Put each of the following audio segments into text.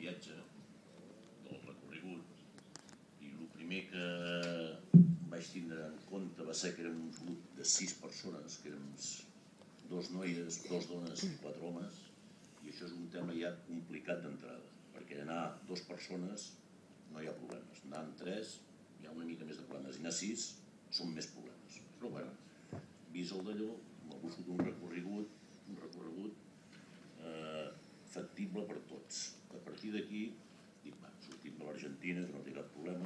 viatge, del recorregut, i el primer que vaig tindre en compte va ser que érem un grup de 6 persones, que érem 2 noies, 2 dones i 4 homes, i això és un tema ja complicat d'entrada, perquè anar 2 persones no hi ha problemes, anar amb 3 hi ha una mica més de problemes, i anar 6 són més problemes. Però bueno, vist el d'allò, m'ha buscat un recorregut factible per tots. A partir d'aquí, dic, va, sortim de l'Argentina, que no té cap problema.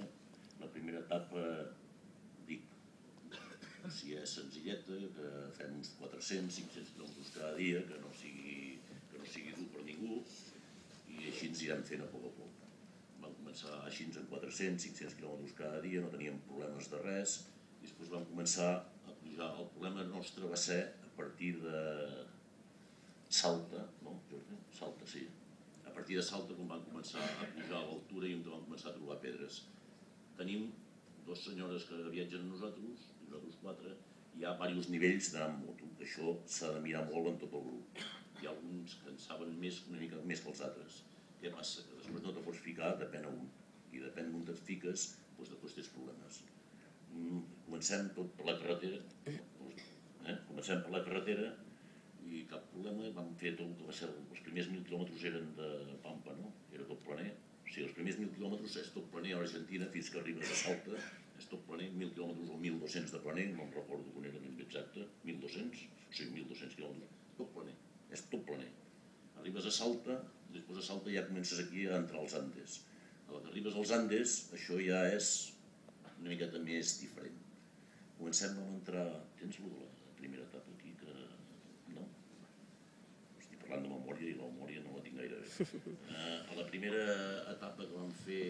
La primera etapa, dic, si és senzilleta, que fem uns 400-500 quilòmetres cada dia, que no sigui dur per ningú, i així ens irem fent a poc a poc. Vam començar així en 400-500 quilòmetres cada dia, no teníem problemes de res, i després vam començar a pujar. El problema nostre va ser a partir de Salta, no, Jordi? Salta, sí. A partir de Salta, quan vam començar a pujar a l'altura i on vam començar a trobar pedres. Tenim 2 senyores que viatgen amb nosaltres, i nosaltres 4, hi ha diversos nivells d'anar amb moto, que això s'ha de mirar molt en tot el grup. Hi ha alguns que en saben una mica més que els altres. Què passa? Que després no te pots ficar, depèn a un, i depèn d'on et fiques, doncs després tens problemes. Comencem tot per la carretera, i cap problema, vam fer tot el que va ser, els primers 1.000 quilòmetres eren de Pampa, no? Era tot planer. O sigui, els primers 1.000 quilòmetres és tot planer a l'Argentina fins que arribes a Salta, és tot planer, 1.000 quilòmetres o 1.200 de planer, no em recordo quan era ben exacte, 1.200, o sigui, 1.200 quilòmetres, tot planer, és tot planer. Arribes a Salta, després de Salta ja comences aquí a entrar als Andes. A la que arribes als Andes, això ja és una miqueta més diferent. Comencem a entrar... Tens el de la primera etapa aquí, que... no? Estic parlant de memòria i la memòria no la tinc gaire bé. A la primera etapa que vam fer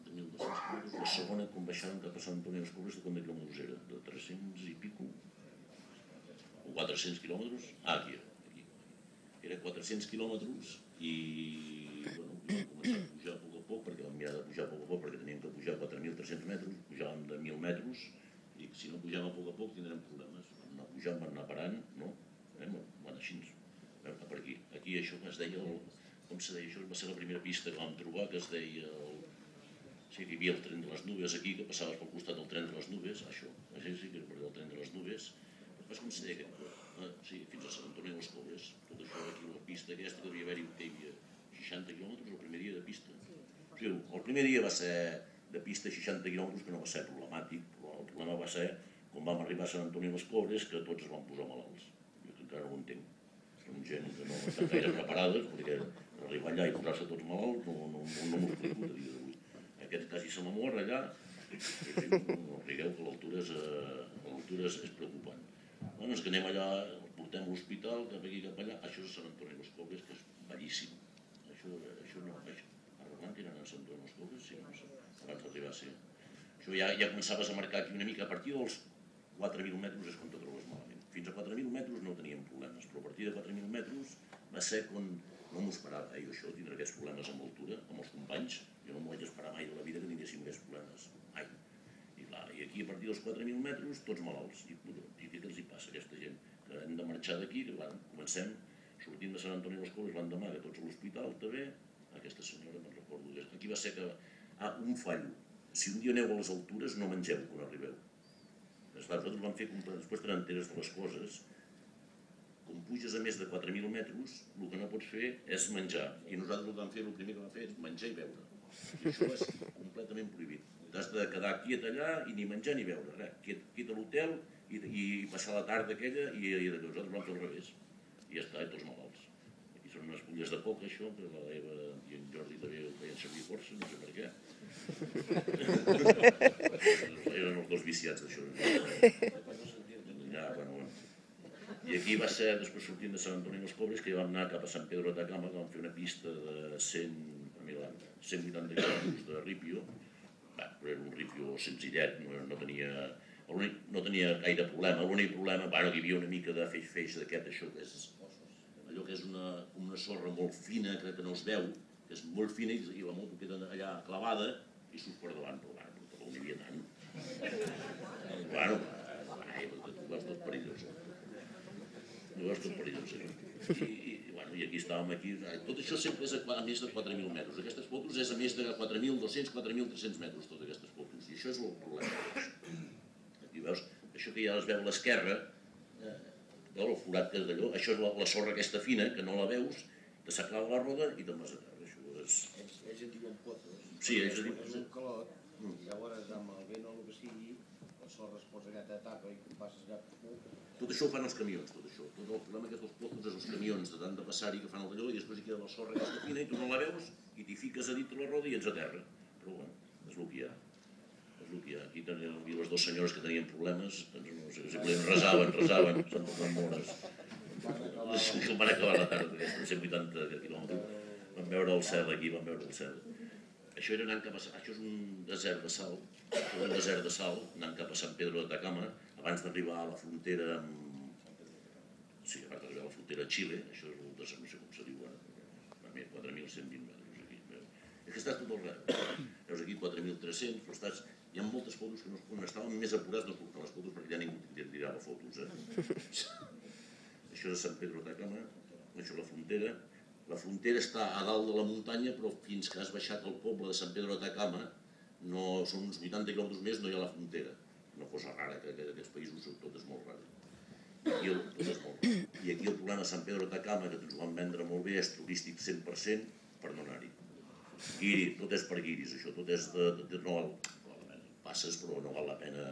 de 1.200 quilòmetres, la segona, quan baixàvem cap a Sant Antoni de les Cobres, de quant de quilòmetres era? De 300 i pico? O 400 quilòmetres? Ah, aquí era. Era 400 quilòmetres i... bueno, vam començar a pujar a poc a poc, perquè vam mirar de pujar a poc a poc, perquè teníem que pujar 4.300 metres, pujàvem de 1.000 metres, i si no pugem a poc tindrem problemes. Vam anar pujant, vam anar parant, no? Van així, per aquí. Aquí això es deia, com se deia, això va ser la primera pista que vam trobar, que es deia, sí, que hi havia el tren de les nubes aquí, que passaves pel costat del tren de les nubes, això sí que era per el tren de les nubes. Després com se deia aquest, sí, fins a Sant Antoni de les Cobres, tot això aquí, la pista aquesta, que devia haver-hi, que hi havia 60 quilòmetres el primer dia de pista. O sigui, el primer dia va ser de pista 60 quilòmetres, que no va ser problemàtic, però el problema va ser quan vam arribar a Sant Antoni de les Cobres, que tots es van posar malalts. Jo encara no ho entenc. Són gent que no estan gaire preparades, perquè arribar allà i posar-se tots malalts no m'ho explico a dia d'avui. Aquest quasi se m'ha mort allà, no rigueu que l'altura és preocupant. Bueno, és que anem allà, el portem a l'hospital, cap aquí, cap allà, això és Sant Antoni de les Cobres, que és bellíssim. Això no, arreglant que eren a Sant Antoni de les Cobres, sí, no sé, abans d'arribar a ser. Això ja començaves a marcar aquí una mica, a partir dels 4.000 metres és quan te trobes malament. Fins a 4.000 metres no teníem problemes, però a partir de 4.000 metres va ser quan no m'ho esperava. Jo això, tindre aquests problemes amb altura, amb els companys, jo no m'ho vaig esperar mai de la vida que tinguéssim aquests problemes, mai. I aquí a partir dels 4.000 metres tots malalts. I què els hi passa a aquesta gent? Que hem de marxar d'aquí, que comencem sortint de Sant Antoni de les Cobres l'endemà, que tots a l'hospital també, aquesta senyora me'n recordo. Aquí va ser que, un fallo. Si un dia aneu a les altures no mengeu quan arribeu. Nosaltres vam fer, després te n'enteres de les coses, com puges a més de 4.000 metres, el que no pots fer és menjar. I nosaltres el que vam fer, el primer que vam fer és menjar i beure. I això és completament prohibit. T'has de quedar quiet allà i ni menjar ni beure, res. Quiet a l'hotel i passar la tarda aquella i nosaltres vam fer al revés. I ja està, tots malalts. Aquí són unes fulles de coca, això, que la Eva i en Jordi també ho feien servir força, no sé per què. Eren els dos viciats d'això. I aquí va ser, després sortint de Sant Antoni de les Cobres, que ja vam anar cap a Sant Pedro de Atacama, que vam fer una pista de 180 quilòmetres de ripio. Però era un ripio senzillet, no tenia gaire problema. L'únic problema, que hi havia una mica de feix d'aquest, això que és allò que és una sorra molt fina, que no es veu, que és molt fina i la moto queda allà clavada i surt per davant, però tampoc n'hi havia tant. Tu veus tot perillós. Tu veus tot perillós, aquí. I I aquí estàvem, tot això sempre és a més de 4.000 metres. Aquestes fotos és a més de 4.200, 4.300 metres, totes aquestes fotos. I això és el problema. Aquí veus, això que ja es veu a l'esquerra, veu el forat que és d'allò, això és la sorra aquesta fina, que no la veus, te s'aclava la roda i te'n vas a terra. Ells en diuen potes. Sí, ells en diuen... És un calot, i llavors amb el vent o el que sigui, la sorra es posa allà, t'ataca i quan passes allà... Tot això ho fan els camions, tot això. Tot el problema que dels pozos és els camions de tant de passar-hi que fan el d'allò i després hi queda la sorra aquesta fina i tu no la veus i t'hi fiques a dintre la roda i ets a terra. Però bueno, és el que hi ha. És el que hi ha. Aquí tenien les dues senyores que tenien problemes, doncs no sé, resaven, s'han tornat mores. Com van acabar la tarda, aquests 180 quilòmetres. Vam veure el cel aquí, vam veure el cel. Això era anant cap a... Això és un desert de sal, anant cap a Sant Pedro de Atacama, abans d'arribar a la frontera amb... Sí, abans d'arribar a la frontera a Xile, això és un desert, no sé com se diu ara, 4.120 metres aquí. És que estàs tot el rato. Veus aquí 4.300, però estàs... Hi ha moltes fotos que no estaven més apurats no portar les fotos perquè ja ningú tirava fotos, Això és Sant Pedro de Atacama, això és la frontera. La frontera està a dalt de la muntanya, però fins que has baixat al poble de Sant Pedro de Atacama, són uns 80 quilòmetres més, no hi ha la frontera. No fos rara, que aquests països tot és molt raro. I aquí el problema de Sant Pedro de Atacama, que ens ho van vendre molt bé, és turístic 100% per no anar-hi. Guiri, tot és per guiris, això, tot és no val la pena. Passes, però no val la pena.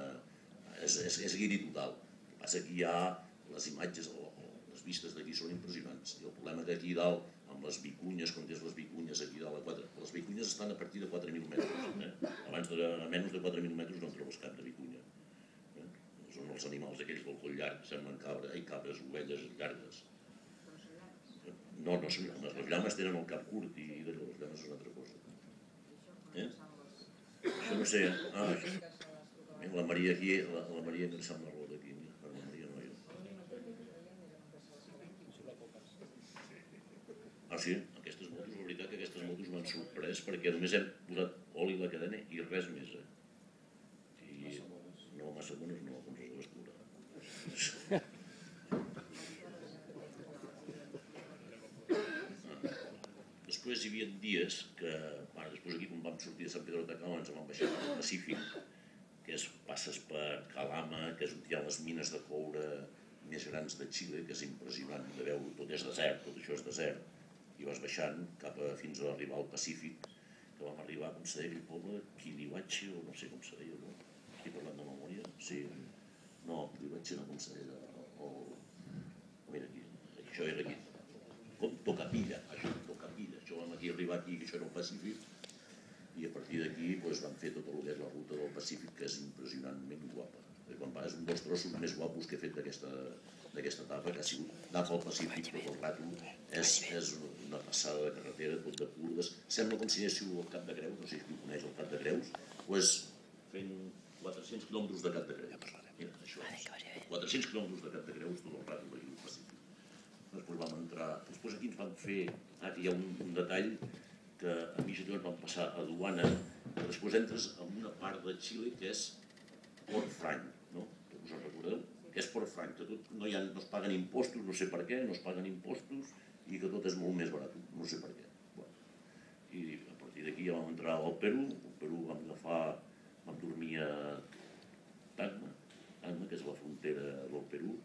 És guiri total. El que passa que hi ha les imatges, les vistes d'aquí són impressionants. I el problema que aquí dalt, amb les vicunyes, quan tens les vicunyes aquí dalt, les vicunyes estan a partir de 4.000 metres. Abans de menys de 4.000 metres no en trobes cap de vicunya. Són els animals aquells del coll llarg, semblen cabres, ovelles llargues. No són llames. Les llames tenen el cap curt i d'allò, les llames és una altra cosa. Això no sé. La Maria aquí, la Maria que em sembla roda aquí. La Maria no, jo. Sí, aquestes motos, la veritat que aquestes motos m'han sorprès perquè només hem posat oli a la cadena i res més. No, massa bones no, com se les cura. Després hi havia dies que, després aquí quan vam sortir de Sant Pedro de Atacama ens vam baixar al Pacífic, que passes per Calama, que és on hi ha les mines de coure més grans de Xile, que és impressionant de veure, tot és desert, tot això és desert, i vas baixant fins a arribar al Pacífic, que vam arribar, com se deia aquell poble, Quilihuache, o no sé com se deia, no? Estic parlant de memòria? Sí. No, Quilihuache no, com se deia, mira aquí, això era aquí, Tocapilla, això vam arribar aquí, que això era el Pacífic, i a partir d'aquí vam fer tot el que és la ruta del Pacífic, que és impressionantment guapa. És un dels trossos més guapos que he fet d'aquesta etapa, que ha sigut anar pel Pacífic tot el rato, és una passada de carretera, tot de curves, sembla com si anéssiu al Cap de Creus, no sé si coneix el Cap de Creus, fent 400 quilòmetres de Cap de Creus. Mira, això és 400 quilòmetres de Cap de Creus tot el rato per aquí al Pacífic. Després vam entrar, després aquí ens van fer, hi ha un detall, que a mi ens van passar a duana, que després entres en una part de Xile que és Port Franc, no? Us en recordeu? Que és Port Franc, que no es paguen impostos, no sé per què, no es paguen impostos i que tot és molt més barat, no sé per què. I a partir d'aquí ja vam entrar al Perú, vam dormir a Tacna, que és la frontera del Perú,